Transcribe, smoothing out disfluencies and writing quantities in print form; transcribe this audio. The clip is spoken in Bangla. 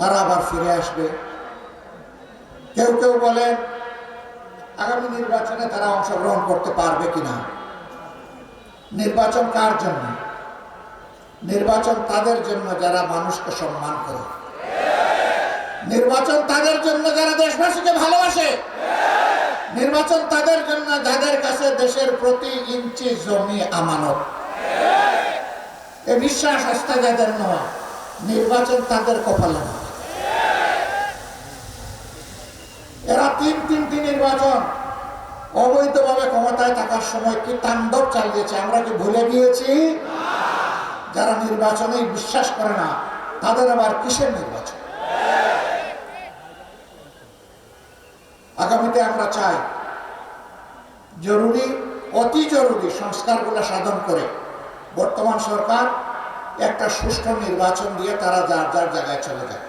তারা আবার ফিরে আসবে। কেউ কেউ বলেন আগামী নির্বাচনে তারা অংশগ্রহণ করতে পারবে কিনা। নির্বাচন কার জন্য? নির্বাচন তাদের জন্য যারা মানুষকে সম্মান করে। নির্বাচন তাদের জন্য যারা দেশবাসীকে ভালোবাসে। নির্বাচন তাদের জন্য যাদের কাছে দেশের প্রতি ইঞ্চি জমি আমানত। এ বিশ্বাস আস্থা যাদের নয়, নির্বাচন তাদের কপালে না। এরা তিনটি নির্বাচন অবৈধভাবে ক্ষমতায় থাকার সময় কি তাণ্ডব চালিয়েছে আমরা কি ভুলে গিয়েছি? যারা নির্বাচনে বিশ্বাস করে না তাদের আবার কিসের নির্বাচন? আগামীতে আমরা চাই জরুরি, অতি জরুরি সংস্কারগুলো সাধন করে বর্তমান সরকার একটা সুষ্ঠু নির্বাচন দিয়ে তারা যার যার জায়গায় চলে যায়।